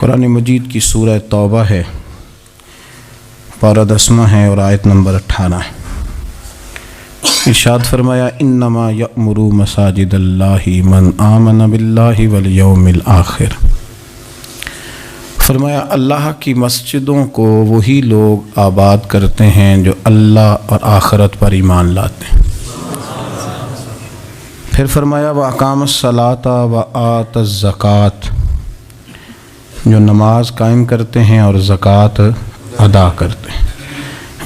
قرآن مجید کی سورہ توبہ ہے، پارہ 10 ہے اور آیت نمبر 18 ہے۔ ارشاد فرمایا انما یأمر مساجد اللہ من آمن باللہ والیوم الآخر۔ فرمایا اللہ کی مسجدوں کو وہی لوگ آباد کرتے ہیں جو اللہ اور آخرت پر ایمان لاتے ہیں۔ پھر فرمایا وَأَقَامَ الصَّلَاةَ وَآتَى الزَّكَاةَ، جو نماز قائم کرتے ہیں اور زکوٰۃ ادا کرتے ہیں۔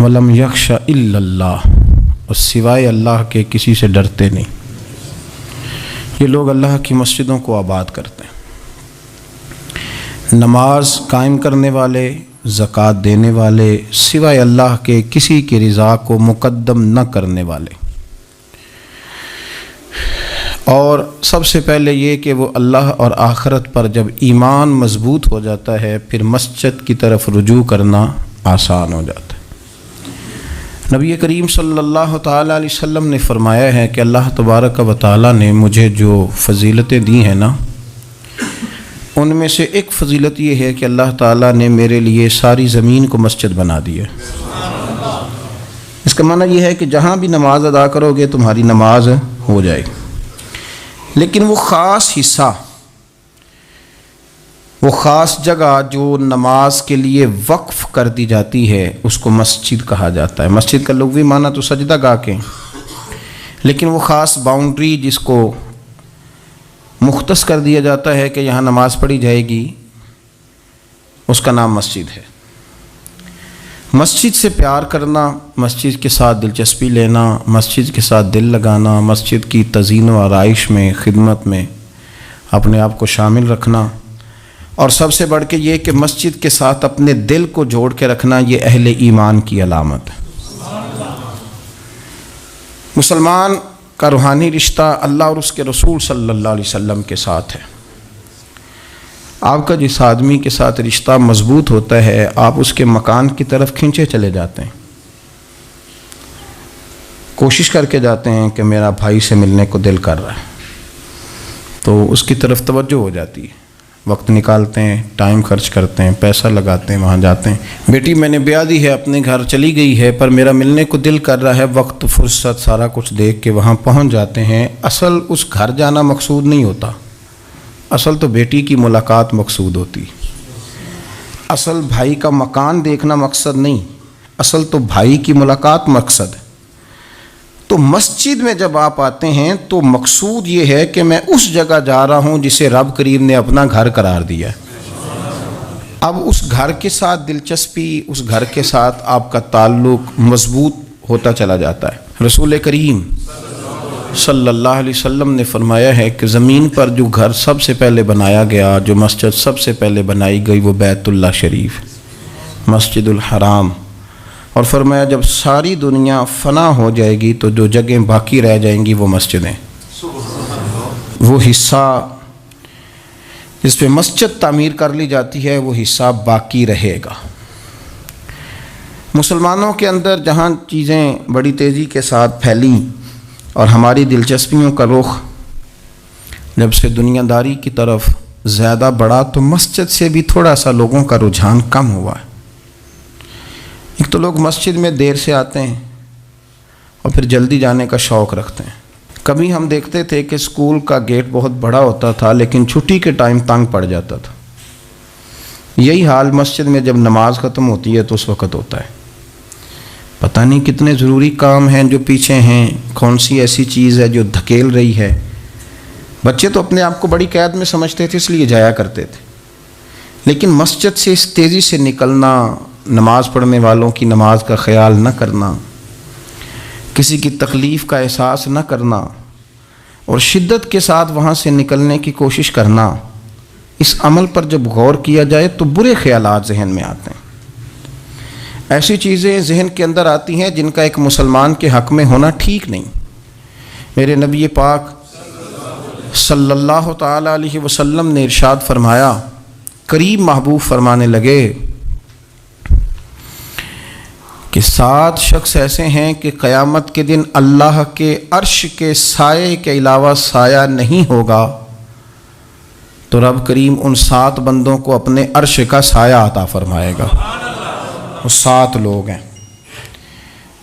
وَلَمْ يَخْشَ إِلَّا اللَّهُ، اور سوائے اللہ کے کسی سے ڈرتے نہیں۔ یہ لوگ اللہ کی مسجدوں کو آباد کرتے ہیں، نماز قائم کرنے والے، زکوٰۃ دینے والے، سوائے اللہ کے کسی کی رضا کو مقدم نہ کرنے والے، اور سب سے پہلے یہ کہ وہ اللہ اور آخرت پر جب ایمان مضبوط ہو جاتا ہے پھر مسجد کی طرف رجوع کرنا آسان ہو جاتا ہے۔ نبی کریم صلی اللہ تعالیٰ علیہ وسلم نے فرمایا ہے کہ اللہ تبارک و تعالیٰ نے مجھے جو فضیلتیں دی ہیں نا، ان میں سے ایک فضیلت یہ ہے کہ اللہ تعالیٰ نے میرے لیے ساری زمین کو مسجد بنا دی ہے۔ اس کا معنی یہ ہے کہ جہاں بھی نماز ادا کرو گے تمہاری نماز ہو جائے گی، لیکن وہ خاص حصہ، وہ خاص جگہ جو نماز کے لیے وقف کر دی جاتی ہے اس کو مسجد کہا جاتا ہے۔ مسجد کا لغوی معنی تو سجدہ گاہ کے، لیکن وہ خاص باؤنڈری جس کو مختص کر دیا جاتا ہے کہ یہاں نماز پڑھی جائے گی، اس کا نام مسجد ہے۔ مسجد سے پیار کرنا، مسجد کے ساتھ دلچسپی لینا، مسجد کے ساتھ دل لگانا، مسجد کی تزئین و آرائش میں، خدمت میں اپنے آپ کو شامل رکھنا، اور سب سے بڑھ کے یہ کہ مسجد کے ساتھ اپنے دل کو جوڑ کے رکھنا، یہ اہل ایمان کی علامت ہے۔ مسلمان کا روحانی رشتہ اللہ اور اس کے رسول صلی اللہ علیہ وسلم کے ساتھ ہے۔ آپ کا جس آدمی کے ساتھ رشتہ مضبوط ہوتا ہے آپ اس کے مکان کی طرف کھنچے چلے جاتے ہیں، کوشش کر کے جاتے ہیں کہ میرا بھائی سے ملنے کو دل کر رہا ہے، تو اس کی طرف توجہ ہو جاتی ہے، وقت نکالتے ہیں، ٹائم خرچ کرتے ہیں، پیسہ لگاتے ہیں، وہاں جاتے ہیں۔ بیٹی میں نے بیاہ دی ہے، اپنے گھر چلی گئی ہے، پر میرا ملنے کو دل کر رہا ہے، وقت فرصت سارا کچھ دیکھ کے وہاں پہنچ جاتے ہیں۔ اصل اس گھر جانا مقصود نہیں ہوتا، اصل تو بیٹی کی ملاقات مقصود ہوتی، اصل بھائی کا مکان دیکھنا مقصد نہیں، اصل تو بھائی کی ملاقات مقصد ہے۔ تو مسجد میں جب آپ آتے ہیں تو مقصود یہ ہے کہ میں اس جگہ جا رہا ہوں جسے رب کریم نے اپنا گھر قرار دیا ہے۔ اب اس گھر کے ساتھ دلچسپی، اس گھر کے ساتھ آپ کا تعلق مضبوط ہوتا چلا جاتا ہے۔ رسول کریم صلی اللہ علیہ وسلم نے فرمایا ہے کہ زمین پر جو گھر سب سے پہلے بنایا گیا، جو مسجد سب سے پہلے بنائی گئی، وہ بیت اللہ شریف، مسجد الحرام، اور فرمایا جب ساری دنیا فنا ہو جائے گی تو جو جگہیں باقی رہ جائیں گی وہ مسجدیں، وہ حصہ جس پہ مسجد تعمیر کر لی جاتی ہے وہ حصہ باقی رہے گا۔ مسلمانوں کے اندر جہاں چیزیں بڑی تیزی کے ساتھ پھیلیں اور ہماری دلچسپیوں کا رخ جب سے دنیا داری کی طرف زیادہ بڑھا تو مسجد سے بھی تھوڑا سا لوگوں کا رجحان کم ہوا ہے۔ ایک تو لوگ مسجد میں دیر سے آتے ہیں اور پھر جلدی جانے کا شوق رکھتے ہیں۔ کبھی ہم دیکھتے تھے کہ اسکول کا گیٹ بہت بڑا ہوتا تھا لیکن چھٹی کے ٹائم تنگ پڑ جاتا تھا۔ یہی حال مسجد میں جب نماز ختم ہوتی ہے تو اس وقت ہوتا ہے۔ پتہ نہیں کتنے ضروری کام ہیں جو پیچھے ہیں، کون سی ایسی چیز ہے جو دھکیل رہی ہے۔ بچے تو اپنے آپ کو بڑی قید میں سمجھتے تھے اس لیے جایا کرتے تھے، لیکن مسجد سے اس تیزی سے نکلنا، نماز پڑھنے والوں کی نماز کا خیال نہ کرنا، کسی کی تکلیف کا احساس نہ کرنا اور شدت کے ساتھ وہاں سے نکلنے کی کوشش کرنا، اس عمل پر جب غور کیا جائے تو برے خیالات ذہن میں آتے ہیں۔ ایسی چیزیں ذہن کے اندر آتی ہیں جن کا ایک مسلمان کے حق میں ہونا ٹھیک نہیں۔ میرے نبی پاک صلی اللہ تعالی علیہ وسلم نے ارشاد فرمایا، قریب محبوب فرمانے لگے کہ 7 شخص ایسے ہیں کہ قیامت کے دن اللہ کے عرش کے سائے کے علاوہ سایہ نہیں ہوگا، تو رب کریم ان 7 بندوں کو اپنے عرش کا سایہ عطا فرمائے گا. وہ 7 لوگ ہیں.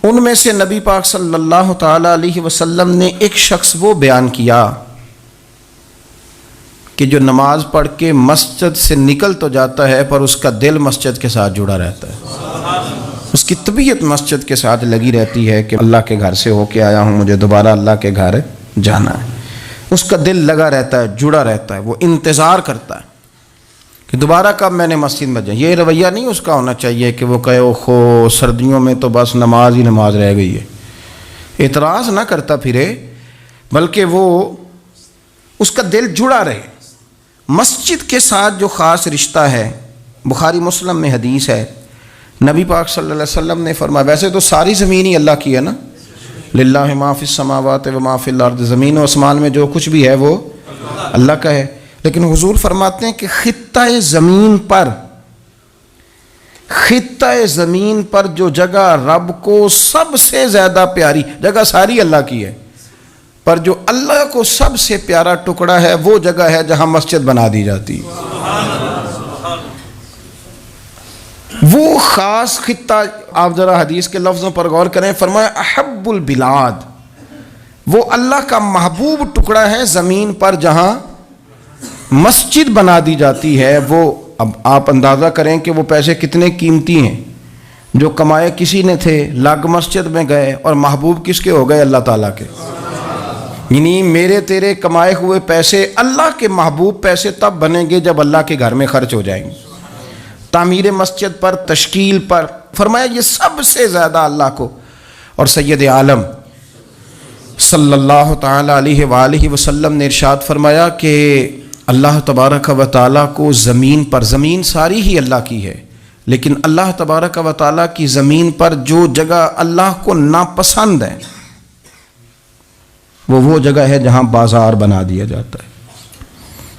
ان میں سے نبی پاک صلی اللہ تعالی علیہ وسلم نے ایک شخص وہ بیان کیا کہ جو نماز پڑھ کے مسجد سے نکل تو جاتا ہے پر اس کا دل مسجد کے ساتھ جڑا رہتا ہے. اس کی طبیعت مسجد کے ساتھ لگی رہتی ہے کہ اللہ کے گھر سے ہو کے آیا ہوں, مجھے دوبارہ اللہ کے گھر جانا ہے. اس کا دل لگا رہتا ہے, جڑا رہتا ہے, وہ انتظار کرتا ہے کہ دوبارہ کب میں نے مسجد میں جائیں. یہ رویہ نہیں اس کا ہونا چاہیے کہ وہ کہے اوہو سردیوں میں تو بس نماز ہی نماز رہ گئی ہے. اعتراض نہ کرتا پھرے, بلکہ وہ اس کا دل جڑا رہے. مسجد کے ساتھ جو خاص رشتہ ہے, بخاری مسلم میں حدیث ہے, نبی پاک صلی اللہ علیہ وسلم نے فرمایا, ویسے تو ساری زمین ہی اللہ کی ہے نا, للہ ما فی السماوات و ما فی الارض, زمین و آسمان میں جو کچھ بھی ہے وہ اللہ کا ہے. لیکن حضور فرماتے ہیں کہ خطہ زمین پر جو جگہ رب کو سب سے زیادہ پیاری, جگہ ساری اللہ کی ہے, پر جو اللہ کو سب سے پیارا ٹکڑا ہے وہ جگہ ہے جہاں مسجد بنا دی جاتی ہے. وہ خاص خطہ, آپ ذرا حدیث کے لفظوں پر غور کریں, فرمایا احب البلاد, وہ اللہ کا محبوب ٹکڑا ہے زمین پر جہاں مسجد بنا دی جاتی ہے. وہ اب آپ اندازہ کریں کہ وہ پیسے کتنے قیمتی ہیں, جو کمائے کسی نے تھے, لگ مسجد میں گئے, اور محبوب کس کے ہو گئے, اللہ تعالیٰ کے. یعنی میرے تیرے کمائے ہوئے پیسے اللہ کے محبوب پیسے تب بنیں گے جب اللہ کے گھر میں خرچ ہو جائیں گے. تعمیر مسجد پر, تشکیل پر, فرمایا یہ سب سے زیادہ اللہ کو. اور سید عالم صلی اللہ تعالی علیہ وآلہ وسلم نے ارشاد فرمایا کہ اللہ تبارک و تعالیٰ کو زمین پر, زمین ساری ہی اللہ کی ہے, لیکن اللہ تبارک و تعالیٰ کی زمین پر جو جگہ اللہ کو ناپسند ہے وہ جگہ ہے جہاں بازار بنا دیا جاتا ہے,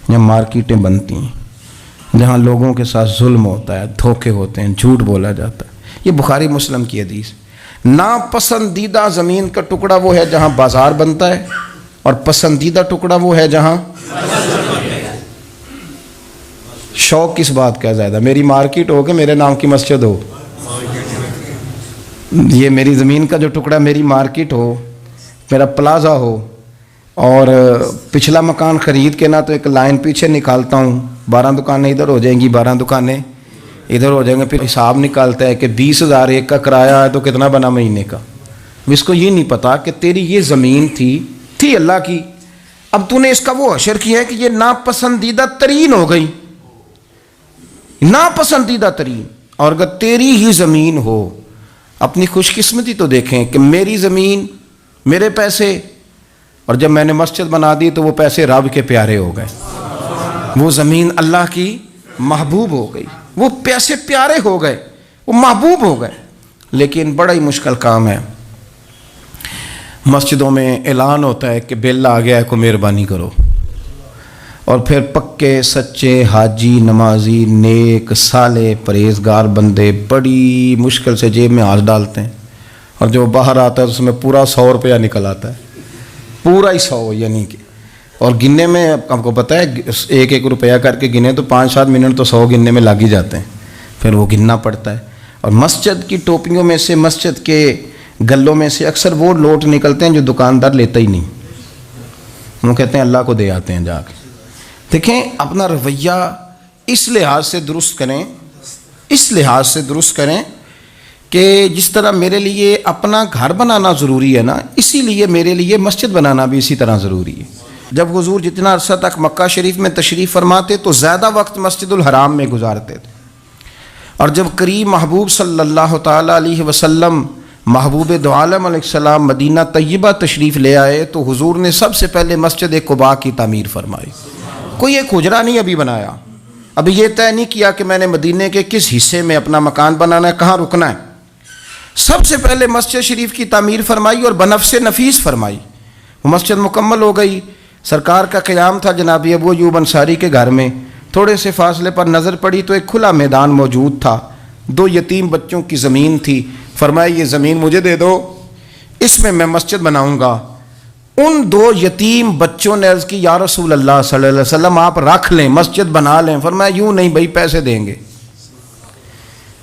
جہاں مارکیٹیں بنتی ہیں, جہاں لوگوں کے ساتھ ظلم ہوتا ہے, دھوکے ہوتے ہیں, جھوٹ بولا جاتا ہے. یہ بخاری مسلم کی حدیث. ناپسندیدہ زمین کا ٹکڑا وہ ہے جہاں بازار بنتا ہے, اور پسندیدہ ٹکڑا وہ ہے جہاں شوق کس بات کا زیادہ, میری مارکیٹ ہو کہ میرے نام کی مسجد ہو. یہ میری زمین کا جو ٹکڑا, میری مارکیٹ ہو, میرا پلازا ہو, اور پچھلا مکان خرید کے نہ تو ایک لائن پیچھے نکالتا ہوں, 12 دکانیں ادھر ہو جائیں گی, 12 دکانیں ادھر ہو جائیں گے, پھر حساب نکالتا ہے کہ 20,000 ایک کا کرایہ ہے تو کتنا بنا مہینے کا. اس کو یہ نہیں پتا کہ تیری یہ زمین تھی اللہ کی, اب تو نے اس کا وہ حشر کیا ہے کہ یہ ناپسندیدہ ترین ہو گئی, ناپسندیدہ ترین. اور اگر تیری ہی زمین ہو, اپنی خوش قسمتی تو دیکھیں کہ میری زمین, میرے پیسے, اور جب میں نے مسجد بنا دی تو وہ پیسے رب کے پیارے ہو گئے, وہ زمین اللہ کی محبوب ہو گئی, وہ پیسے پیارے ہو گئے, وہ محبوب ہو گئے. لیکن بڑا ہی مشکل کام ہے. مسجدوں میں اعلان ہوتا ہے کہ بل آ گیا ہے, کو مہربانی کرو, اور پھر پکے سچے حاجی, نمازی, نیک صالح پرہیزگار بندے بڑی مشکل سے جیب میں ہاتھ ڈالتے ہیں, اور جو باہر آتا ہے اس میں پورا 100 روپیہ نکل آتا ہے, پورا ہی 100, یعنی کہ, اور گننے میں آپ کو پتہ ہے 1-1 روپیہ کر کے گنے تو 5-7 منٹ تو 100 گننے میں لگ ہی جاتے ہیں, پھر وہ گننا پڑتا ہے. اور مسجد کی ٹوپیوں میں سے, مسجد کے گلوں میں سے اکثر وہ نوٹ نکلتے ہیں جو دکاندار لیتا ہی نہیں, وہ کہتے ہیں اللہ کو دے آتے ہیں جا کے. دیکھیں اپنا رویہ اس لحاظ سے درست کریں, اس لحاظ سے درست کریں کہ جس طرح میرے لیے اپنا گھر بنانا ضروری ہے نا, اسی لیے میرے لیے مسجد بنانا بھی اسی طرح ضروری ہے. جب حضور جتنا عرصہ تک مکہ شریف میں تشریف فرماتے تو زیادہ وقت مسجد الحرام میں گزارتے تھے, اور جب قریب محبوب صلی اللہ تعالی علیہ وسلم, محبوب دو عالم علیہ السلام مدینہ طیبہ تشریف لے آئے تو حضور نے سب سے پہلے مسجد قباء کی تعمیر فرمائی. کوئی ایک حجرہ نہیں ابھی بنایا, ابھی یہ طے نہیں کیا کہ میں نے مدینے کے کس حصے میں اپنا مکان بنانا ہے, کہاں رکنا ہے. سب سے پہلے مسجد شریف کی تعمیر فرمائی اور بنفس نفیس فرمائی. وہ مسجد مکمل ہو گئی. سرکار کا قیام تھا جناب ابو ایوب انصاری کے گھر میں, تھوڑے سے فاصلے پر نظر پڑی تو ایک کھلا میدان موجود تھا, 2 یتیم بچوں کی زمین تھی. فرمایا یہ زمین مجھے دے دو, اس میں مسجد بناؤں گا. ان 2 یتیم بچوں نے عرض کی یا رسول اللہ صلی اللہ علیہ وسلم آپ رکھ لیں، مسجد بنا لیں. فرمایا یوں نہیں بھائی، پیسے دیں گے.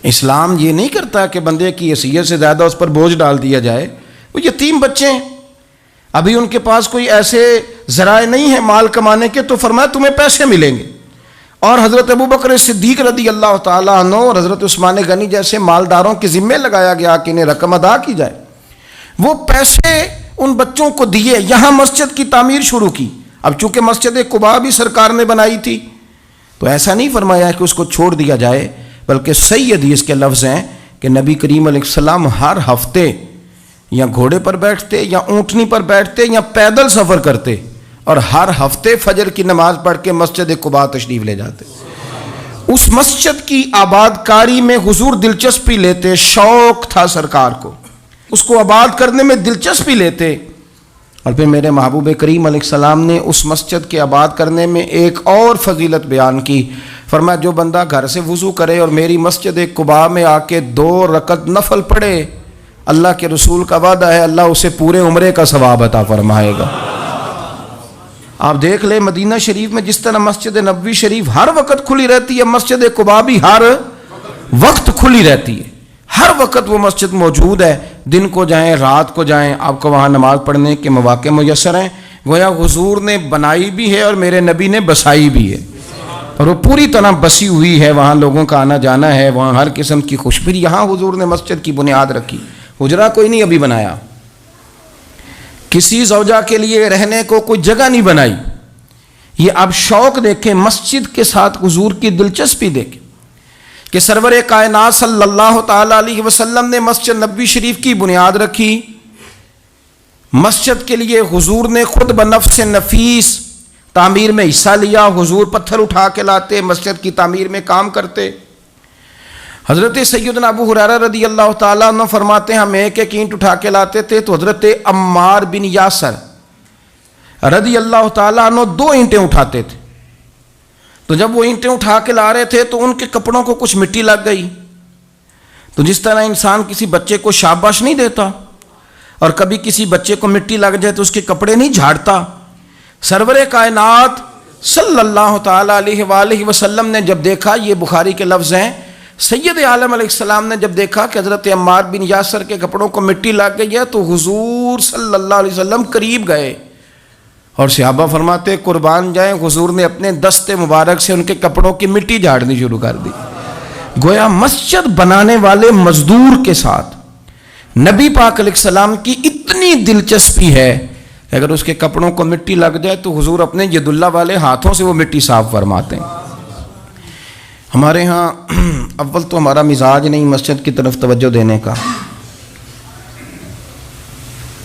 اسلام یہ نہیں کرتا کہ بندے کی حیثیت سے زیادہ اس پر بوجھ ڈال دیا جائے. وہ یتیم بچے ہیں، ابھی ان کے پاس کوئی ایسے ذرائع نہیں ہیں مال کمانے کے، تو فرمایا تمہیں پیسے ملیں گے. اور حضرت ابوبکر صدیق رضی اللہ تعالیٰ عنہ اور حضرت عثمان غنی جیسے مالداروں کے ذمے لگایا گیا کہ انہیں رقم ادا کی جائے. وہ پیسے ان بچوں کو دیے، یہاں مسجد کی تعمیر شروع کی. اب چونکہ مسجد قباء بھی سرکار نے بنائی تھی تو ایسا نہیں فرمایا کہ اس کو چھوڑ دیا جائے، بلکہ صحیح حدیث کے لفظ ہیں کہ نبی کریم علیہ السلام ہر ہفتے یا گھوڑے پر بیٹھتے یا اونٹنی پر بیٹھتے یا پیدل سفر کرتے، اور ہر ہفتے فجر کی نماز پڑھ کے مسجد قباء تشریف لے جاتے. اس مسجد کی آباد کاری میں حضور دلچسپی لیتے، شوق تھا سرکار کو، اس کو آباد کرنے میں دلچسپی لیتے. اور پھر میرے محبوب کریم علیہ السلام نے اس مسجد کے آباد کرنے میں ایک اور فضیلت بیان کی. فرمایا جو بندہ گھر سے وضو کرے اور میری مسجد قباء میں آ کے 2 رکعت نفل پڑھے، اللہ کے رسول کا وعدہ ہے اللہ اسے پورے عمرے کا ثواب عطا فرمائے گا. آپ دیکھ لیں مدینہ شریف میں جس طرح مسجد نبوی شریف ہر وقت کھلی رہتی ہے، مسجد قباء بھی ہر وقت کھلی رہتی ہے. ہر وقت وہ مسجد موجود ہے، دن کو جائیں رات کو جائیں، آپ کو وہاں نماز پڑھنے کے مواقع میسر ہیں. گویا حضور نے بنائی بھی ہے اور میرے نبی نے بسائی بھی ہے، اور وہ پوری طرح بسی ہوئی ہے. وہاں لوگوں کا آنا جانا ہے، وہاں ہر قسم کی خوشبری. یہاں حضور نے مسجد کی بنیاد رکھی، حجرہ کوئی نہیں ابھی بنایا، کسی زوجہ کے لیے رہنے کو کوئی جگہ نہیں بنائی. یہ اب شوق دیکھیں، مسجد کے ساتھ حضور کی دلچسپی دیکھیں کہ سرور کائنات صلی اللہ تعالی علیہ وسلم نے مسجد نبوی شریف کی بنیاد رکھی. مسجد کے لیے حضور نے خود بنفس نفیس تعمیر میں حصہ لیا. حضور پتھر اٹھا کے لاتے، مسجد کی تعمیر میں کام کرتے. حضرت سیدنا ابو ہریرہ رضی اللہ تعالیٰ عنہ فرماتے ہیں ہم ایک اینٹ اٹھا کے لاتے تھے تو حضرت عمار بن یاسر رضی اللہ تعالیٰ عنہ 2 اینٹیں اٹھاتے تھے. تو جب وہ اینٹیں اٹھا کے لا رہے تھے تو ان کے کپڑوں کو کچھ مٹی لگ گئی. تو جس طرح انسان کسی بچے کو شاباش نہیں دیتا اور کبھی کسی بچے کو مٹی لگ جائے تو اس کے کپڑے نہیں جھاڑتا، سرور کائنات صلی اللہ تعالیٰ علیہ وآلہ وسلم نے جب دیکھا، یہ بخاری کے لفظ ہیں، سید عالم علیہ السلام نے جب دیکھا کہ حضرت عمار بن یاسر کے کپڑوں کو مٹی لگ گئی ہے تو حضور صلی اللہ علیہ وسلم قریب گئے اور صحابہ فرماتے قربان جائیں حضور نے اپنے دست مبارک سے ان کے کپڑوں کی مٹی جھاڑنی شروع کر دی. گویا مسجد بنانے والے مزدور کے ساتھ نبی پاک علیہ السلام کی اتنی دلچسپی ہے کہ اگر اس کے کپڑوں کو مٹی لگ جائے تو حضور اپنے ید اللہ والے ہاتھوں سے وہ مٹی صاف فرماتے ہیں. ہمارے ہاں اول تو ہمارا مزاج نہیں مسجد کی طرف توجہ دینے کا.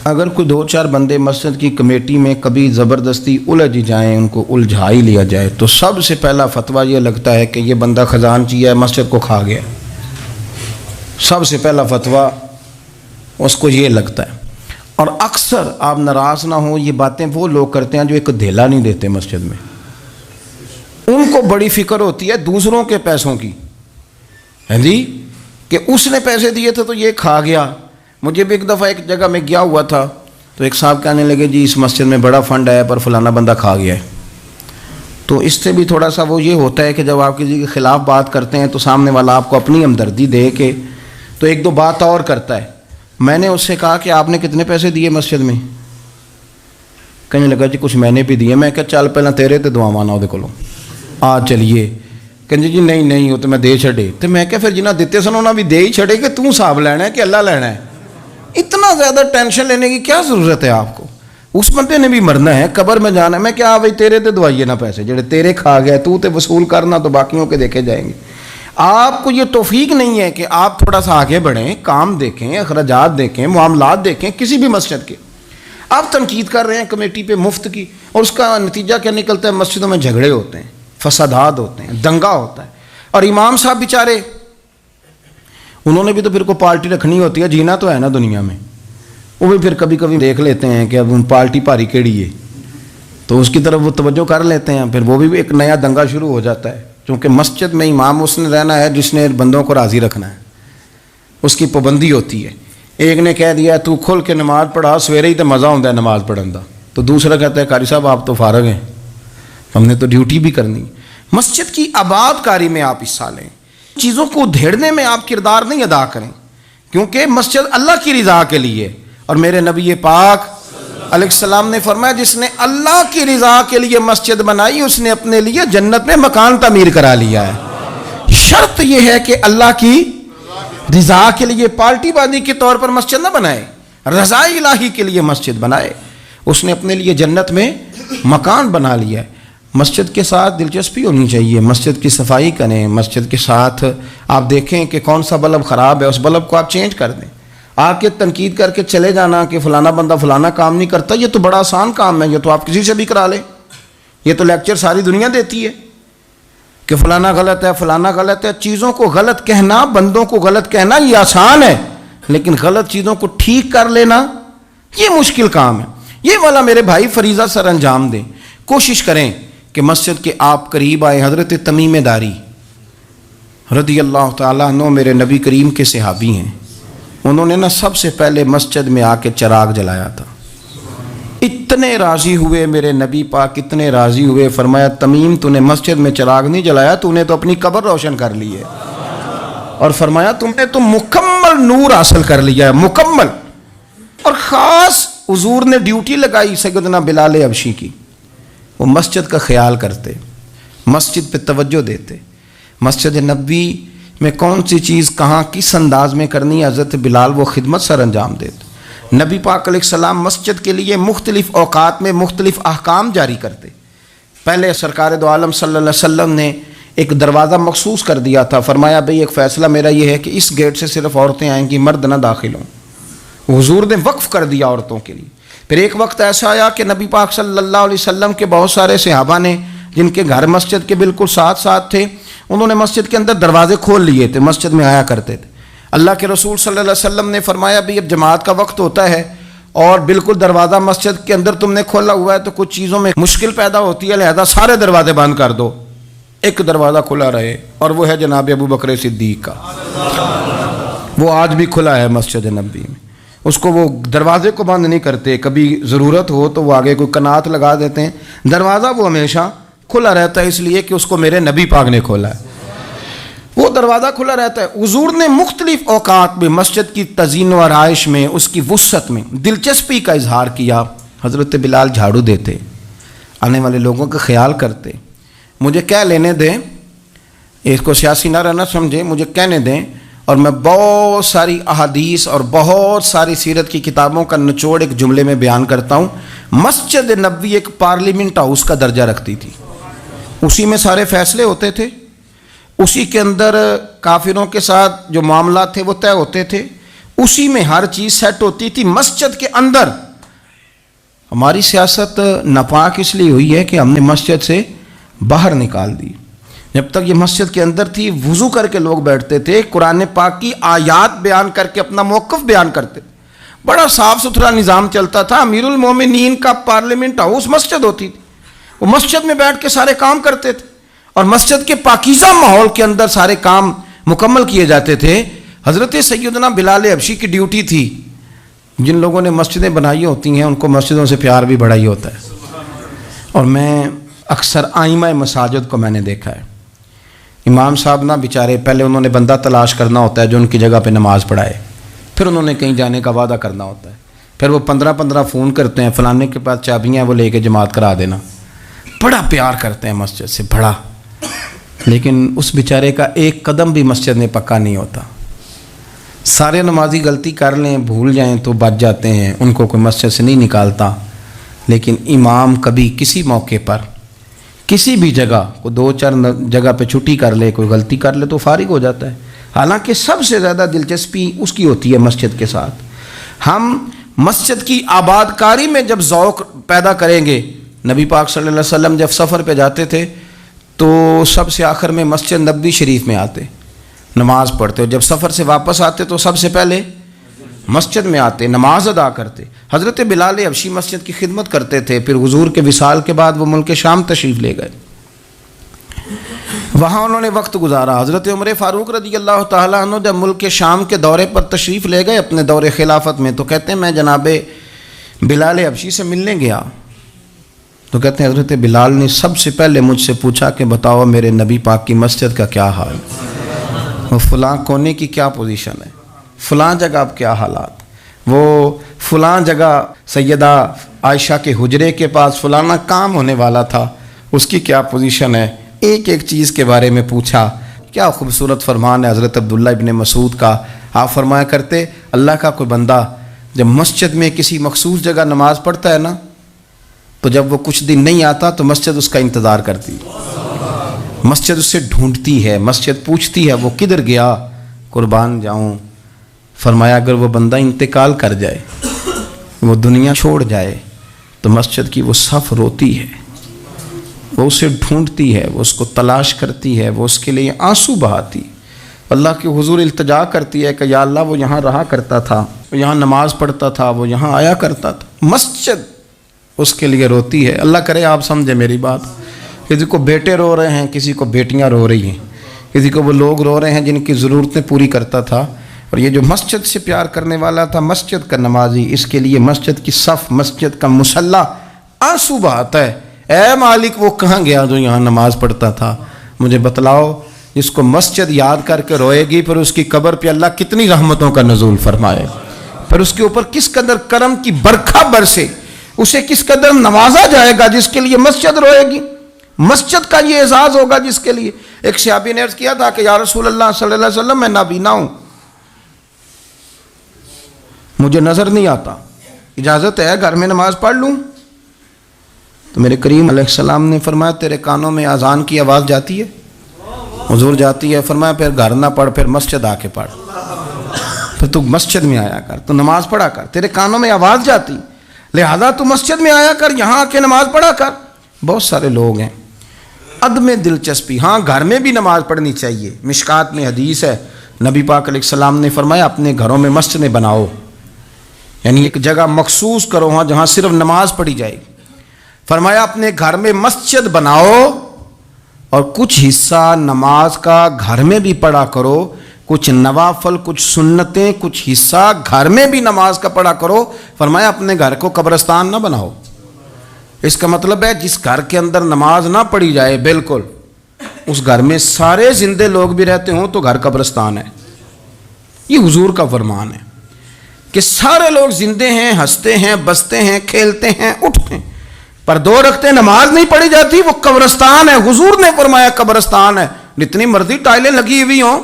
اگر کوئی 2-4 بندے مسجد کی کمیٹی میں کبھی زبردستی الجھ جائیں، ان کو الجھا ہی لیا جائے، تو سب سے پہلا فتویٰ یہ لگتا ہے کہ یہ بندہ خزانچی ہے، مسجد کو کھا گیا. سب سے پہلا فتویٰ اس کو یہ لگتا ہے. اور اکثر آپ ناراض نہ ہوں، یہ باتیں وہ لوگ کرتے ہیں جو ایک دھیلا نہیں دیتے مسجد میں. ان کو بڑی فکر ہوتی ہے دوسروں کے پیسوں کی، ہیں جی، کہ اس نے پیسے دیے تھے تو یہ کھا گیا. مجھے بھی ایک دفعہ ایک جگہ میں گیا ہوا تھا تو ایک صاحب کہنے لگے جی اس مسجد میں بڑا فنڈ آیا پر فلانا بندہ کھا گیا ہے. تو اس سے بھی تھوڑا سا وہ یہ ہوتا ہے کہ جب آپ کسی کے خلاف بات کرتے ہیں تو سامنے والا آپ کو اپنی ہمدردی دے کے تو 1-2 بات اور کرتا ہے. میں نے اس سے کہا کہ آپ نے کتنے پیسے دیے مسجد میں؟ کہنے لگا جی کچھ میں نے بھی دیے. میں کہا چل پہلے تیرے تے دعا مانا وہ کولوں آ چلیے. کہنے جی نہیں وہ تو میں دے چھڑے. تو میں کہا پھر جنہیں دیتے سن انہوں نے بھی دے ہی چھڑے کہ توں حساب لینا ہے کہ اللہ لینا ہے. اتنا زیادہ ٹینشن لینے کی کیا ضرورت ہے آپ کو؟ اس بندے نے بھی مرنا ہے، قبر میں جانا ہے. میں کیا بھائی تیرے تے دعائیے نہ پیسے جڑے تیرے کھا گیا تو تے وصول کرنا تو باقیوں کے دیکھے جائیں گے. آپ کو یہ توفیق نہیں ہے کہ آپ تھوڑا سا آگے بڑھیں، کام دیکھیں، اخراجات دیکھیں، معاملات دیکھیں کسی بھی مسجد کے. آپ تنقید کر رہے ہیں کمیٹی پہ مفت کی، اور اس کا نتیجہ کیا نکلتا ہے؟ مسجدوں میں جھگڑے ہوتے ہیں، فسادات ہوتے ہیں، دنگا ہوتا ہے. اور امام صاحب بیچارے انہوں نے بھی تو پھر کو پارٹی رکھنی ہوتی ہے، جینا تو ہے نا دنیا میں. وہ بھی پھر کبھی کبھی دیکھ لیتے ہیں کہ اب پارٹی بھاری کیڑی ہے تو اس کی طرف وہ توجہ کر لیتے ہیں. پھر وہ بھی ایک نیا دنگا شروع ہو جاتا ہے، کیونکہ مسجد میں امام اس نے رہنا ہے جس نے بندوں کو راضی رکھنا ہے، اس کی پابندی ہوتی ہے. ایک نے کہہ دیا تو کھل کے نماز پڑھا، سویرے ہی تو مزہ ہوتا ہے نماز پڑھن کا. تو دوسرا کہتا ہے قاری صاحب آپ تو فارغ ہیں، ہم نے تو ڈیوٹی بھی کرنی۔ مسجد کی آباد کاری میں آپ حصہ لیں، چیزوں کو ادھیڑنے میں آپ کردار نہیں ادا کریں، کیونکہ مسجد اللہ کی رضا کے لیے، اور میرے نبی پاک علیہ السلام نے فرمایا جس نے اللہ کی رضا کے لیے مسجد بنائی اس نے اپنے لیے جنت میں مکان تعمیر کرا لیا ہے۔ شرط یہ ہے کہ اللہ کی رضا کے لیے پارٹی بازی کے طور پر مسجد نہ بنائے، رضا الہی کے لیے مسجد بنائے، اس نے اپنے لیے جنت میں مکان بنا لیا ہے۔ مسجد کے ساتھ دلچسپی ہونی چاہیے، مسجد کی صفائی کریں، مسجد کے ساتھ آپ دیکھیں کہ کون سا بلب خراب ہے، اس بلب کو آپ چینج کر دیں۔ آ کے تنقید کر کے چلے جانا کہ فلانا بندہ فلانا کام نہیں کرتا، یہ تو بڑا آسان کام ہے، یہ تو آپ کسی سے بھی کرا لیں، یہ تو لیکچر ساری دنیا دیتی ہے کہ فلانا غلط ہے فلانا غلط ہے۔ چیزوں کو غلط کہنا، بندوں کو غلط کہنا یہ آسان ہے، لیکن غلط چیزوں کو ٹھیک کر لینا یہ مشکل کام ہے۔ یہ والا میرے بھائی فریضہ سر انجام دیں، کوشش کریں کہ مسجد کے آپ قریب آئے۔ حضرت تمیم داری رضی اللہ تعالیٰ عنہ میرے نبی کریم کے صحابی ہیں، انہوں نے سب سے پہلے مسجد میں آ کے چراغ جلایا تھا۔ اتنے راضی ہوئے میرے نبی پاک، اتنے راضی ہوئے، فرمایا تمیم تو نے مسجد میں چراغ نہیں جلایا، تو نے تو اپنی قبر روشن کر لی ہے، اور فرمایا تم نے تو مکمل نور حاصل کر لیا ہے، مکمل۔ اور خاص حضور نے ڈیوٹی لگائی سیدنا بلال حبشی کی، وہ مسجد کا خیال کرتے، مسجد پہ توجہ دیتے، مسجد نبوی میں کون سی چیز کہاں کس انداز میں کرنی ہے، حضرت بلال وہ خدمت سر انجام دیتے۔ نبی پاک علیہ السلام مسجد کے لیے مختلف اوقات میں مختلف احکام جاری کرتے۔ پہلے سرکار دو عالم صلی اللہ علیہ وسلم نے ایک دروازہ مخصوص کر دیا تھا، فرمایا بھئی ایک فیصلہ میرا یہ ہے کہ اس گیٹ سے صرف عورتیں آئیں گی، مرد نہ داخل ہوں۔ حضور نے وقف کر دیا عورتوں کے لیے۔ پھر ایک وقت ایسا آیا کہ نبی پاک صلی اللہ علیہ وسلم کے بہت سارے صحابہ نے، جن کے گھر مسجد کے بالکل ساتھ ساتھ تھے، انہوں نے مسجد کے اندر دروازے کھول لیے تھے، مسجد میں آیا کرتے تھے۔ اللہ کے رسول صلی اللہ علیہ وسلم نے فرمایا بھی اب جماعت کا وقت ہوتا ہے اور بالکل دروازہ مسجد کے اندر تم نے کھولا ہوا ہے تو کچھ چیزوں میں مشکل پیدا ہوتی ہے، لہذا سارے دروازے بند کر دو، ایک دروازہ کھلا رہے، اور وہ ہے جناب ابو بکر صدیق کا۔ وہ آج بھی کھلا ہے مسجد نبوی میں، اس کو وہ دروازے کو بند نہیں کرتے، کبھی ضرورت ہو تو وہ آگے کوئی کنات لگا دیتے ہیں، دروازہ وہ ہمیشہ کھلا رہتا ہے، اس لیے کہ اس کو میرے نبی پاک نے کھولا ہے، وہ دروازہ کھلا رہتا ہے۔ حضور نے مختلف اوقات میں مسجد کی تزئین و آرائش میں، اس کی وسعت میں دلچسپی کا اظہار کیا۔ حضرت بلال جھاڑو دیتے، آنے والے لوگوں کا خیال کرتے۔ مجھے کہہ لینے دیں، اس کو سیاسی نہ رہنا سمجھے، مجھے کہنے دیں، اور میں بہت ساری احادیث اور بہت ساری سیرت کی کتابوں کا نچوڑ ایک جملے میں بیان کرتا ہوں۔ مسجد نبوی ایک پارلیمنٹ ہاؤس کا درجہ رکھتی تھی، اسی میں سارے فیصلے ہوتے تھے، اسی کے اندر کافروں کے ساتھ جو معاملات تھے وہ طے ہوتے تھے، اسی میں ہر چیز سیٹ ہوتی تھی مسجد کے اندر۔ ہماری سیاست ناپاک اس لیے ہوئی ہے کہ ہم نے مسجد سے باہر نکال دی۔ جب تک یہ مسجد کے اندر تھی، وضو کر کے لوگ بیٹھتے تھے، قرآن پاک کی آیات بیان کر کے اپنا موقف بیان کرتے تھے، بڑا صاف ستھرا نظام چلتا تھا۔ امیر المومنین کا پارلیمنٹ ہاؤس مسجد ہوتی تھی، وہ مسجد میں بیٹھ کے سارے کام کرتے تھے، اور مسجد کے پاکیزہ ماحول کے اندر سارے کام مکمل کیے جاتے تھے۔ حضرت سیدنا بلال حبشی کی ڈیوٹی تھی، جن لوگوں نے مسجدیں بنائی ہوتی ہیں ان کو مسجدوں سے پیار بھی بڑا ہی ہوتا ہے، اور میں اکثر آئمہ مساجد کو میں نے دیکھا ہے، امام صاحب نہ بیچارے پہلے انہوں نے بندہ تلاش کرنا ہوتا ہے جو ان کی جگہ پہ نماز پڑھائے، پھر انہوں نے کہیں جانے کا وعدہ کرنا ہوتا ہے، پھر وہ 15 فون کرتے ہیں، فلانے کے پاس چابیاں ہیں وہ لے کے جماعت کرا دینا، بڑا پیار کرتے ہیں مسجد سے بڑا، لیکن اس بیچارے کا ایک قدم بھی مسجد میں پکا نہیں ہوتا۔ سارے نمازی غلطی کر لیں، بھول جائیں تو بچ جاتے ہیں، ان کو کوئی مسجد سے نہیں نکالتا، لیکن امام کبھی کسی موقع پر کسی بھی جگہ کو 2-4 جگہ پہ چھٹی کر لے، کوئی غلطی کر لے تو فارغ ہو جاتا ہے، حالانکہ سب سے زیادہ دلچسپی اس کی ہوتی ہے مسجد کے ساتھ۔ ہم مسجد کی آباد کاری میں جب ذوق پیدا کریں گے، نبی پاک صلی اللہ علیہ وسلم جب سفر پہ جاتے تھے تو سب سے آخر میں مسجد نبوی شریف میں آتے، نماز پڑھتے، اور جب سفر سے واپس آتے تو سب سے پہلے مسجد میں آتے، نماز ادا کرتے۔ حضرت بلال حبشی مسجد کی خدمت کرتے تھے، پھر حضور کے وصال کے بعد وہ ملک شام تشریف لے گئے، وہاں انہوں نے وقت گزارا۔ حضرت عمر فاروق رضی اللہ تعالیٰ عنہ جب ملک شام کے دورے پر تشریف لے گئے اپنے دور خلافت میں، تو کہتے ہیں میں جناب بلال حبشی سے ملنے گیا، تو کہتے ہیں حضرت بلال نے سب سے پہلے مجھ سے پوچھا کہ بتاؤ میرے نبی پاک کی مسجد کا کیا حال، وہ فلاں کونے کی کیا پوزیشن ہے، فلاں جگہ اب کیا حالات، وہ فلاں جگہ سیدہ عائشہ کے حجرے کے پاس فلانا کام ہونے والا تھا، اس کی کیا پوزیشن ہے، ایک ایک چیز کے بارے میں پوچھا۔ کیا خوبصورت فرمان ہے حضرت عبداللہ ابن مسعود کا، آپ فرمایا کرتے اللہ کا کوئی بندہ جب مسجد میں کسی مخصوص جگہ نماز پڑھتا ہے نا، تو جب وہ کچھ دن نہیں آتا تو مسجد اس کا انتظار کرتی، مسجد اس سے ڈھونڈتی ہے، مسجد پوچھتی ہے وہ کدھر گیا، قربان جاؤں۔ فرمایا اگر وہ بندہ انتقال کر جائے، وہ دنیا چھوڑ جائے، تو مسجد کی وہ صف روتی ہے، وہ اسے ڈھونڈتی ہے، وہ اس کو تلاش کرتی ہے، وہ اس کے لیے آنسو بہاتی، اللہ کے حضور التجا کرتی ہے کہ یا اللہ وہ یہاں رہا کرتا تھا، وہ یہاں نماز پڑھتا تھا، وہ یہاں آیا کرتا تھا، مسجد اس کے لیے روتی ہے۔ اللہ کرے آپ سمجھے میری بات، کسی کو بیٹے رو رہے ہیں، کسی کو بیٹیاں رو رہی ہیں، کسی کو وہ لوگ رو رہے ہیں جن کی ضرورتیں پوری کرتا تھا، اور یہ جو مسجد سے پیار کرنے والا تھا، مسجد کا نمازی، اس کے لیے مسجد کی صف، مسجد کا مصلی آنسو بہاتا ہے، اے مالک وہ کہاں گیا جو یہاں نماز پڑھتا تھا، مجھے بتلاؤ۔ جس کو مسجد یاد کر کے روئے گی، پھر اس کی قبر پہ اللہ کتنی رحمتوں کا نزول فرمائے، پھر اس کے اوپر کس قدر کرم کی برکھا برسے، اسے کس قدر نوازا جائے گا جس کے لیے مسجد روئے گی، مسجد کا یہ اعزاز ہوگا جس کے لیے۔ ایک صحابی نے عرض کیا تھا کہ یا رسول اللہ صلی اللہ علیہ وسلم میں نابینا ہوں، مجھے نظر نہیں آتا، اجازت ہے گھر میں نماز پڑھ لوں؟ تو میرے کریم علیہ السلام نے فرمایا تیرے کانوں میں اذان کی آواز جاتی ہے؟ حضور جاتی ہے۔ فرمایا پھر گھر نہ پڑھ، پھر مسجد آ کے پڑھ، پھر تو مسجد میں آیا کر، تو نماز پڑھا کر، تیرے کانوں میں آواز جاتی، لہذا تو مسجد میں آیا کر، یہاں آ کے نماز پڑھا کر۔ بہت سارے لوگ ہیں عدم دلچسپی، ہاں گھر میں بھی نماز پڑھنی چاہیے، مشکات میں حدیث ہے، نبی پاک علیہ السلام نے فرمایا اپنے گھروں میں مسجدیں بناؤ، یعنی ایک جگہ مخصوص کرو ہاں جہاں صرف نماز پڑھی جائے گی۔ فرمایا اپنے گھر میں مسجد بناؤ اور کچھ حصہ نماز کا گھر میں بھی پڑھا کرو، کچھ نوافل، کچھ سنتیں، کچھ حصہ گھر میں بھی نماز کا پڑھا کرو۔ فرمایا اپنے گھر کو قبرستان نہ بناؤ۔ اس کا مطلب ہے جس گھر کے اندر نماز نہ پڑھی جائے بالکل، اس گھر میں سارے زندے لوگ بھی رہتے ہوں تو گھر قبرستان ہے۔ یہ حضور کا فرمان ہے کہ سارے لوگ زندے ہیں، ہنستے ہیں، بستے ہیں، کھیلتے ہیں، اٹھتے ہیں، پر 2 رکعتیں نماز نہیں پڑھی جاتی، وہ قبرستان ہے۔ حضور نے فرمایا قبرستان ہے، جتنی مرضی ٹائلیں لگی ہوئی ہوں،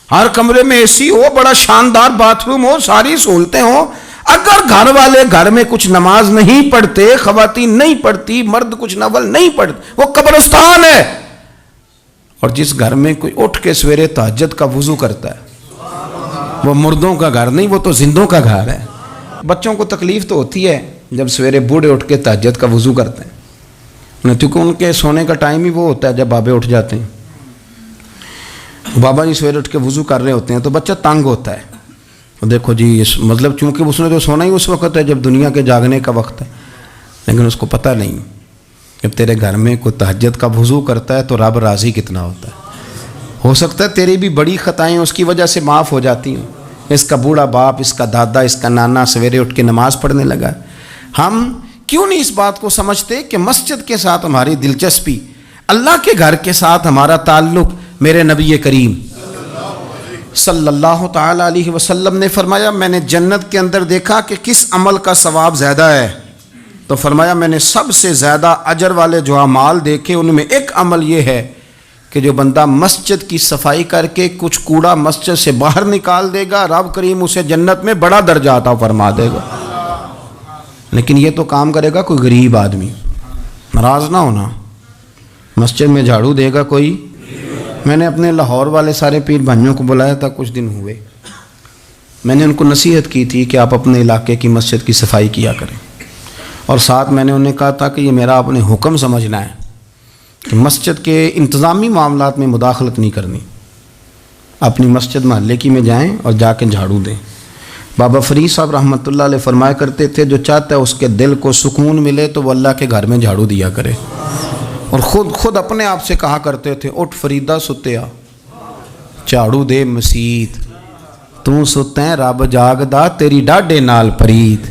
ہر کمرے میں اے سی ہو، بڑا شاندار باتھ روم ہو، ساری سہولتیں ہوں، اگر گھر والے گھر میں کچھ نماز نہیں پڑھتے، خواتین نہیں پڑھتی، مرد کچھ نفل نہیں پڑھتے، وہ قبرستان ہے۔ اور جس گھر میں کوئی اٹھ کے سویرے تہجد کا وضو کرتا ہے، وہ مردوں کا گھر نہیں، وہ تو زندوں کا گھر ہے۔ بچوں کو تکلیف تو ہوتی ہے جب سویرے بوڑھے اٹھ کے تہجد کا وضو کرتے ہیں، کیونکہ ان کے سونے کا ٹائم ہی وہ ہوتا ہے جب بابے اٹھ جاتے ہیں۔ بابا جی سویرے اٹھ کے وضو کر رہے ہوتے ہیں تو بچہ تنگ ہوتا ہے، دیکھو جی مطلب چونکہ اس نے تو سونا ہی اس وقت ہے جب دنیا کے جاگنے کا وقت ہے، لیکن اس کو پتہ نہیں جب تیرے گھر میں کوئی تہجد کا وضو کرتا ہے تو رب راضی کتنا ہوتا ہے۔ ہو سکتا ہے تیری بھی بڑی خطائیں اس کی وجہ سے معاف ہو جاتی ہیں، اس کا بوڑھا باپ، اس کا دادا، اس کا نانا سویرے اٹھ کے نماز پڑھنے لگا ہے۔ ہم کیوں نہیں اس بات کو سمجھتے کہ مسجد کے ساتھ ہماری دلچسپی، اللہ کے گھر کے ساتھ ہمارا تعلق، میرے نبی کریم صلی اللہ تعالی علیہ وسلم نے فرمایا میں نے جنت کے اندر دیکھا کہ کس عمل کا ثواب زیادہ ہے، تو فرمایا میں نے سب سے زیادہ اجر والے جو اعمال دیکھے ان میں ایک عمل یہ ہے کہ جو بندہ مسجد کی صفائی کر کے کچھ کوڑا مسجد سے باہر نکال دے گا، رب کریم اسے جنت میں بڑا درجہ عطا فرما دے گا۔ لیکن یہ تو کام کرے گا کوئی غریب آدمی، ناراض نہ ہونا، مسجد میں جھاڑو دے گا کوئی۔ میں نے اپنے لاہور والے سارے پیر بھائیوں کو بلایا تھا، کچھ دن ہوئے، میں نے ان کو نصیحت کی تھی کہ آپ اپنے علاقے کی مسجد کی صفائی کیا کریں، اور ساتھ میں نے انہیں کہا تھا کہ یہ میرا اپنے حکم سمجھنا ہے کہ مسجد کے انتظامی معاملات میں مداخلت نہیں کرنی، اپنی مسجد محلے کی میں جائیں اور جا کے جھاڑو دیں۔ بابا فرید صاحب رحمۃ اللہ علیہ فرمایا کرتے تھے جو چاہتا ہے اس کے دل کو سکون ملے تو وہ اللہ کے گھر میں جھاڑو دیا کرے، اور خود اپنے آپ سے کہا کرتے تھے اٹھ فریدہ ستیا جھاڑو دے مسیت، تو ستیں رب جاگدا تیری ڈاڈے نال پرید۔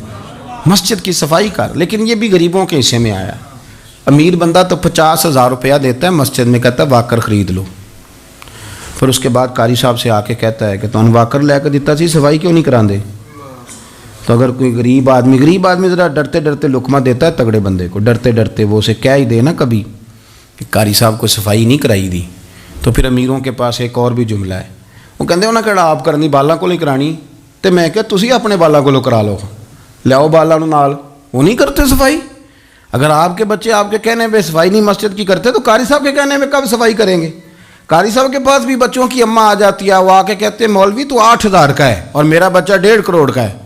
مسجد کی صفائی کر، لیکن یہ بھی غریبوں کے حصے میں آیا، امیر بندہ تو 50,000 روپیہ دیتا ہے مسجد میں، کہتا ہے واکر خرید لو، پھر اس کے بعد قاری صاحب سے آ کے کہتا ہے کہ تو واکر لے کے دیتا سی، صفائی کیوں نہیں کراندے؟ تو اگر کوئی غریب آدمی ذرا ڈرتے ڈرتے لقمہ دیتا ہے تگڑے بندے کو، ڈرتے ڈرتے وہ اسے کہہ ہی دے نا کبھی کہ قاری صاحب کو صفائی نہیں کرائی دی، تو پھر امیروں کے پاس ایک اور بھی جملہ ہے، وہ کہتے ہیں نا کہڑا آپ کرنی بالا کو نہیں کرانی، تو میں کہ تسی اپنے بالا کو کرا لو، لیاؤ بالا نو نال، وہ نہیں کرتے صفائی۔ اگر آپ کے بچے آپ کے کہنے پہ صفائی نہیں مسجد کی کرتے تو قاری صاحب کے کہنے میں کب صفائی کریں گے؟ قاری صاحب کے پاس بھی بچوں کی اماں آ جاتی ہے، وہ آ کے کہتے ہیں مولوی تو 8,000 کا ہے اور میرا بچہ 1.5 کروڑ کا ہے،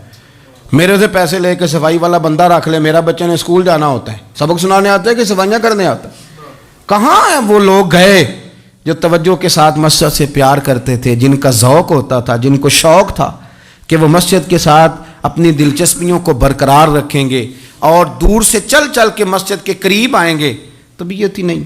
میرے سے پیسے لے کے صفائی والا بندہ رکھ لے، میرا بچے نے اسکول جانا ہوتا ہے، سبق سنانے آتا ہے کہ صفائیاں کرنے آتا ہے۔ کہاں ہیں وہ لوگ گئے جو توجہ کے ساتھ مسجد سے پیار کرتے تھے، جن کا ذوق ہوتا تھا، جن کو شوق تھا کہ وہ مسجد کے ساتھ اپنی دلچسپیوں کو برقرار رکھیں گے اور دور سے چل چل کے مسجد کے قریب آئیں گے؟ طبیعت ہی نہیں،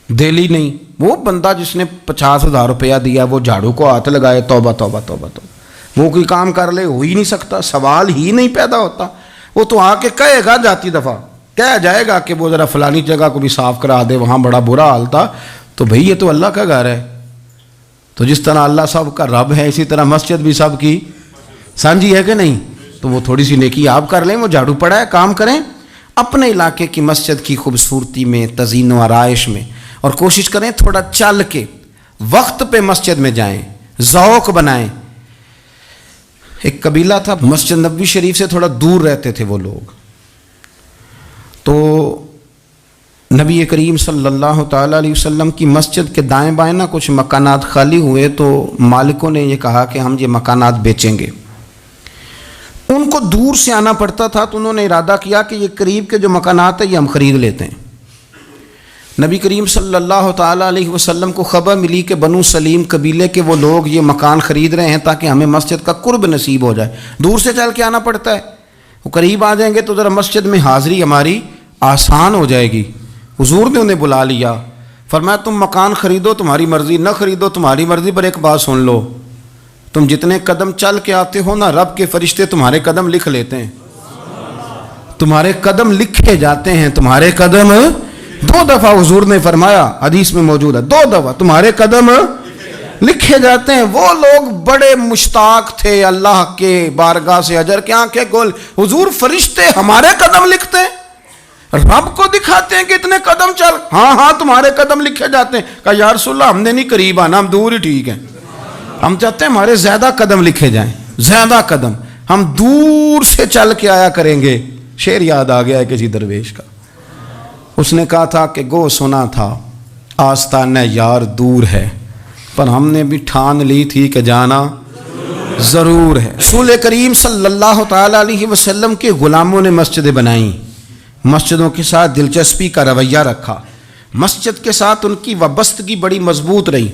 دل ہی نہیں۔ وہ بندہ جس نے 50,000 روپیہ دیا وہ جھاڑو کو ہاتھ لگائے، توبہ توبہ توبہ توبہ، وہ کوئی کام کر لے، ہو ہی نہیں سکتا، سوال ہی نہیں پیدا ہوتا۔ وہ تو آ کے کہے گا جاتی دفعہ، کہہ جائے گا کہ وہ ذرا فلانی جگہ کو بھی صاف کرا دے، وہاں بڑا برا حال تھا، تو بھئی یہ تو اللہ کا گھر ہے، تو جس طرح اللہ سب کا رب ہے اسی طرح مسجد بھی سب کی سانجی ہے کہ نہیں؟ تو وہ تھوڑی سی نیکی آپ کر لیں، وہ جھاڑو پڑا ہے، کام کریں اپنے علاقے کی مسجد کی خوبصورتی میں، تزئین و آرائش میں، اور کوشش کریں تھوڑا چل کے وقت پہ مسجد میں جائیں، ذوق بنائیں۔ ایک قبیلہ تھا مسجد نبوی شریف سے تھوڑا دور رہتے تھے وہ لوگ، تو نبی کریم صلی اللہ تعالیٰ علیہ وسلم کی مسجد کے دائیں بائیں نا کچھ مکانات خالی ہوئے، تو مالکوں نے یہ کہا کہ ہم یہ مکانات بیچیں گے۔ ان کو دور سے آنا پڑتا تھا، تو انہوں نے ارادہ کیا کہ یہ قریب کے جو مکانات ہیں یہ ہم خرید لیتے ہیں۔ نبی کریم صلی اللہ تعالیٰ علیہ وسلم کو خبر ملی کہ بنو سلیم قبیلے کے وہ لوگ یہ مکان خرید رہے ہیں تاکہ ہمیں مسجد کا قرب نصیب ہو جائے، دور سے چل کے آنا پڑتا ہے، وہ قریب آ جائیں گے تو ذرا مسجد میں حاضری ہماری آسان ہو جائے گی۔ حضور نے انہیں بلا لیا، فرمایا تم مکان خریدو تمہاری مرضی، نہ خریدو تمہاری مرضی، پر ایک بات سن لو، تم جتنے قدم چل کے آتے ہو نا، رب کے فرشتے تمہارے قدم لکھ لیتے ہیں، تمہارے قدم لکھے جاتے ہیں، تمہارے قدم 2 دفعہ حضور نے فرمایا، حدیث میں موجود ہے، 2 دفعہ تمہارے قدم لکھے جاتے ہیں۔ وہ لوگ بڑے مشتاق تھے اللہ کے بارگاہ سے اجر کے آنکھیں کھول، حضور فرشتے ہمارے قدم لکھتے ہیں، رب کو دکھاتے ہیں کہ اتنے قدم چل، ہاں ہاں تمہارے قدم لکھے جاتے ہیں۔ کہا یا رسول اللہ ہم نے نہیں قریب آنا، ہم دور ہی ٹھیک ہیں، ہم چاہتے ہیں ہمارے زیادہ قدم لکھے جائیں، زیادہ قدم، ہم دور سے چل کے آیا کریں گے۔ شعر یاد آ گیا ہے کسی درویش کا، اس نے کہا تھا کہ گو سنا تھا آستانہ یار دور ہے، پر ہم نے بھی ٹھان لی تھی کہ جانا ضرور ہے۔ رسول کریم صلی اللہ تعالیٰ علیہ وسلم کے غلاموں نے مسجدیں بنائیں، مسجدوں کے ساتھ دلچسپی کا رویہ رکھا، مسجد کے ساتھ ان کی وابستگی بڑی مضبوط رہی۔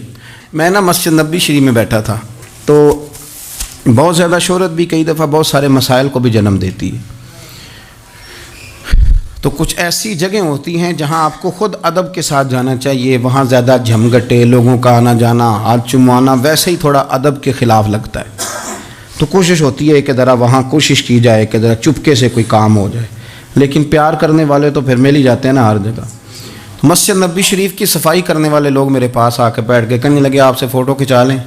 میں نا مسجد نبوی شریف میں بیٹھا تھا، تو بہت زیادہ شہرت بھی کئی دفعہ بہت سارے مسائل کو بھی جنم دیتی ہے، تو کچھ ایسی جگہیں ہوتی ہیں جہاں آپ کو خود ادب کے ساتھ جانا چاہیے، وہاں زیادہ جھمگٹے لوگوں کا آنا جانا، ہاتھ چموانا ویسے ہی تھوڑا ادب کے خلاف لگتا ہے، تو کوشش ہوتی ہے کہ ذرا وہاں کوشش کی جائے کہ ذرا چپکے سے کوئی کام ہو جائے، لیکن پیار کرنے والے تو پھر مل ہی جاتے ہیں نا ہر جگہ۔ مسجد نبوی شریف کی صفائی کرنے والے لوگ میرے پاس آ کے بیٹھ گئے، کہنے لگے آپ سے فوٹو کھنچا لیں،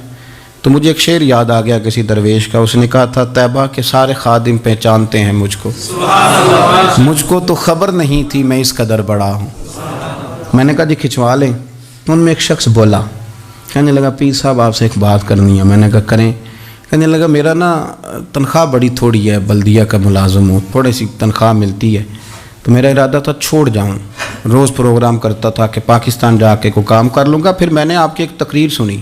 تو مجھے ایک شعر یاد آ گیا کسی درویش کا، اس نے کہا تھا طیبہ کے سارے خادم پہچانتے ہیں مجھ کو، مجھ کو تو خبر نہیں تھی میں اس قدر بڑا ہوں۔ میں نے کہا جی کھنچوا لیں، ان میں ایک شخص بولا، کہنے لگا پیر صاحب آپ سے ایک بات کرنی ہے۔ میں نے کہا کریں۔ کہنے لگا میرا نا تنخواہ بڑی تھوڑی ہے، بلدیہ کا ملازم ہوں، تھوڑی سی تنخواہ ملتی ہے، تو میرا ارادہ تھا چھوڑ جاؤں، روز پروگرام کرتا تھا کہ پاکستان جا کے کوئی کام کر لوں گا۔ پھر میں نے آپ کی ایک تقریر سنی،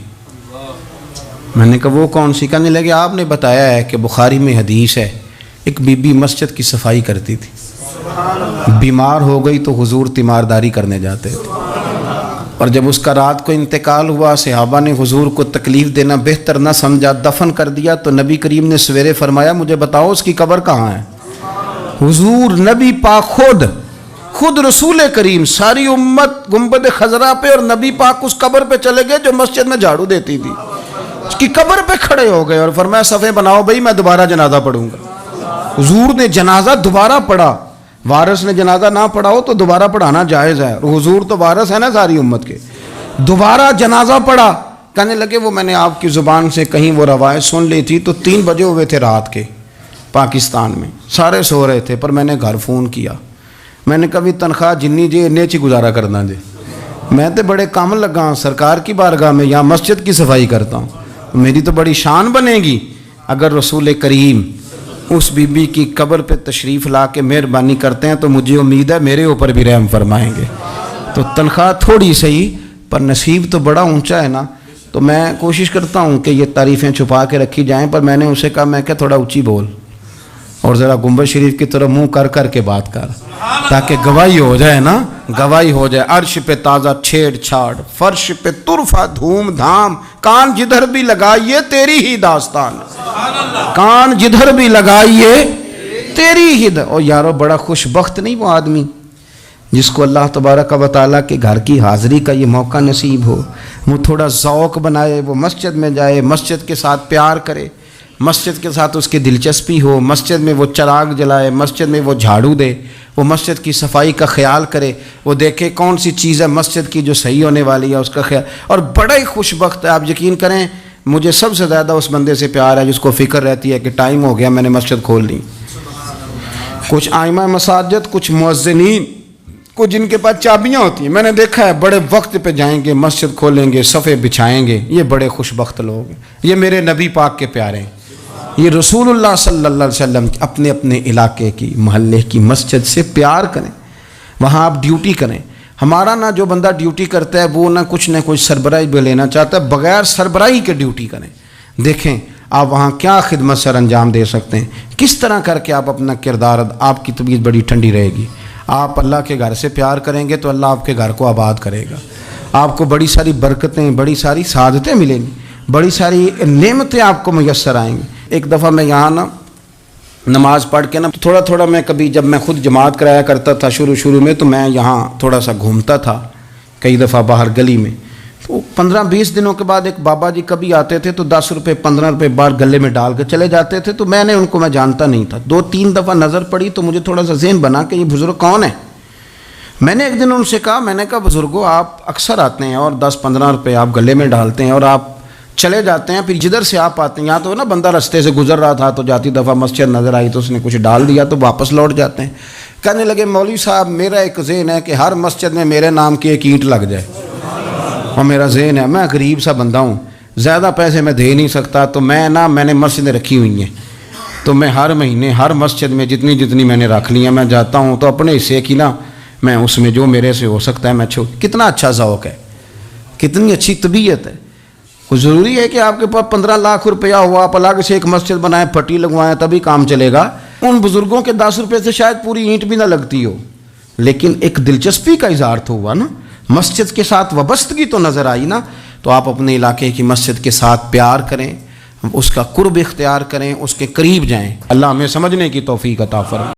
میں نے کہا وہ کون سی؟ کہنے لگے آپ نے بتایا ہے کہ بخاری میں حدیث ہے ایک بی بی مسجد کی صفائی کرتی تھی، بیمار ہو گئی تو حضور تیمارداری کرنے جاتے تھے، اور جب اس کا رات کو انتقال ہوا صحابہ نے حضور کو تکلیف دینا بہتر نہ سمجھا، دفن کر دیا، تو نبی کریم نے سویرے فرمایا مجھے بتاؤ اس کی قبر کہاں ہے؟ حضور نبی پاک خود رسول کریم ساری امت گنبد خضرا پہ اور نبی پاک اس قبر پہ چلے گئے جو مسجد میں جھاڑو دیتی تھی، اس کی قبر پہ کھڑے ہو گئے اور فرمایا صفیں بناؤ بھائی میں دوبارہ جنازہ پڑھوں گا۔ حضور نے جنازہ دوبارہ پڑھا، وارث نے جنازہ نہ پڑھاؤ تو دوبارہ پڑھانا جائز ہے، حضور تو وارث ہے نا ساری امت کے، دوبارہ جنازہ پڑھا۔ کہنے لگے وہ میں نے آپ کی زبان سے کہیں وہ روایت سن لی تھی، تو 3 بجے ہوئے تھے رات کے پاکستان میں، سارے سو رہے تھے، پر میں نے گھر فون کیا، میں نے کبھی تنخواہ جنی جی انہیں چی گزارا کرنا جی، میں تو بڑے کام لگا ہوں سرکار کی بارگاہ میں، یہاں مسجد کی صفائی کرتا ہوں، میری تو بڑی شان بنے گی اگر رسول کریم اس بی بی کی قبر پہ تشریف لا کے مہربانی کرتے ہیں، تو مجھے امید ہے میرے اوپر بھی رحم فرمائیں گے۔ تو تنخواہ تھوڑی صحیح پر نصیب تو بڑا اونچا ہے نا، تو میں کوشش کرتا ہوں کہ یہ تعریفیں چھپا کے رکھی جائیں، پر میں نے اسے کہا میں کہ تھوڑا اونچی بول اور ذرا گنبد شریف کی طرف منہ کر کر کے بات کر، تاکہ گواہی ہو جائے نا، گواہی ہو جائے۔ عرش پہ تازہ چھیڑ چھاڑ، فرش پہ طرفہ دھوم دھام، کان جدھر بھی لگائیے تیری ہی داستان، کان جدھر بھی لگائیے تیری ہی او یارو، بڑا خوش بخت نہیں وہ آدمی جس کو اللہ تبارک و تعالیٰ کے گھر کی حاضری کا یہ موقع نصیب ہو، وہ تھوڑا ذوق بنائے، وہ مسجد میں جائے، مسجد کے ساتھ پیار کرے، مسجد کے ساتھ اس کی دلچسپی ہو، مسجد میں وہ چراغ جلائے، مسجد میں وہ جھاڑو دے، وہ مسجد کی صفائی کا خیال کرے، وہ دیکھے کون سی چیز ہے مسجد کی جو صحیح ہونے والی ہے اس کا خیال، اور بڑا ہی خوش بخت ہے۔ آپ یقین کریں مجھے سب سے زیادہ اس بندے سے پیار ہے جس کو فکر رہتی ہے کہ ٹائم ہو گیا میں نے مسجد کھول لی۔ کچھ آئمہ مساجد، کچھ مؤذنین کو جن کے پاس چابیاں ہوتی ہیں، میں نے دیکھا ہے بڑے وقت پہ جائیں گے، مسجد کھولیں گے، صفے بچھائیں گے، یہ بڑے خوش بخت لوگ ہیں، یہ میرے نبی پاک کے پیارے ہیں، یہ رسول اللہ صلی اللہ علیہ وسلم اپنے اپنے علاقے کی محلے کی مسجد سے پیار کریں، وہاں آپ ڈیوٹی کریں۔ ہمارا نہ جو بندہ ڈیوٹی کرتا ہے وہ نہ کچھ سربراہی بھی لینا چاہتا ہے، بغیر سربراہی کے ڈیوٹی کریں، دیکھیں آپ وہاں کیا خدمت سر انجام دے سکتے ہیں، کس طرح کر کے آپ اپنا کردار، آپ کی طبیعت بڑی ٹھنڈی رہے گی۔ آپ اللہ کے گھر سے پیار کریں گے تو اللہ آپ کے گھر کو آباد کرے گا، آپ کو بڑی ساری برکتیں، بڑی ساری سعادتیں ملیں گی، بڑی ساری نعمتیں آپ کو میسر آئیں گی۔ ایک دفعہ میں یہاں نا نماز پڑھ کے نا تھوڑا تھوڑا میں کبھی جب میں خود جماعت کرایا کرتا تھا شروع میں، تو میں یہاں تھوڑا سا گھومتا تھا کئی دفعہ باہر گلی میں، تو 15-20 دنوں کے بعد ایک بابا جی کبھی آتے تھے تو 10 روپے 15 روپے بار گلے میں ڈال کے چلے جاتے تھے، تو میں نے ان کو میں جانتا نہیں تھا، 2-3 دفعہ نظر پڑی تو مجھے تھوڑا سا ذہن بنا کہ یہ بزرگ کون ہے۔ میں نے ایک دن ان سے کہا، میں نے کہا بزرگوں آپ اکثر آتے ہیں اور 10-15 روپے آپ گلے میں ڈالتے ہیں اور آپ چلے جاتے ہیں، پھر جدھر سے آپ آتے ہیں، یہاں تو نا بندہ رستے سے گزر رہا تھا تو جاتی دفعہ مسجد نظر آئی تو اس نے کچھ ڈال دیا تو واپس لوٹ جاتے ہیں۔ کہنے لگے مولوی صاحب میرا ایک ذہن ہے کہ ہر مسجد میں میرے نام کی ایک اینٹ لگ جائے، اور میرا ذہن ہے، میں غریب سا بندہ ہوں، زیادہ پیسے میں دے نہیں سکتا، تو میں نے مسجدیں رکھی ہوئی ہیں، تو میں ہر مہینے ہر مسجد میں جتنی میں نے رکھ لی ہیں میں جاتا ہوں، تو اپنے حصے کی نا میں اس میں جو میرے سے ہو سکتا ہے میں کتنا اچھا ذوق ہے، کتنی اچھی طبیعت ہے۔ کوئی ضروری ہے کہ آپ کے پاس 15 لاکھ روپیہ ہوا آپ الگ سے ایک مسجد بنائیں، پٹی لگوائیں تبھی کام چلے گا؟ ان بزرگوں کے 10 روپے سے شاید پوری اینٹ بھی نہ لگتی ہو، لیکن ایک دلچسپی کا اظہار تو ہوا نا، مسجد کے ساتھ وابستگی تو نظر آئی نا۔ تو آپ اپنے علاقے کی مسجد کے ساتھ پیار کریں، اس کا قرب اختیار کریں، اس کے قریب جائیں۔ اللہ ہمیں سمجھنے کی توفیق عطا فرمائے۔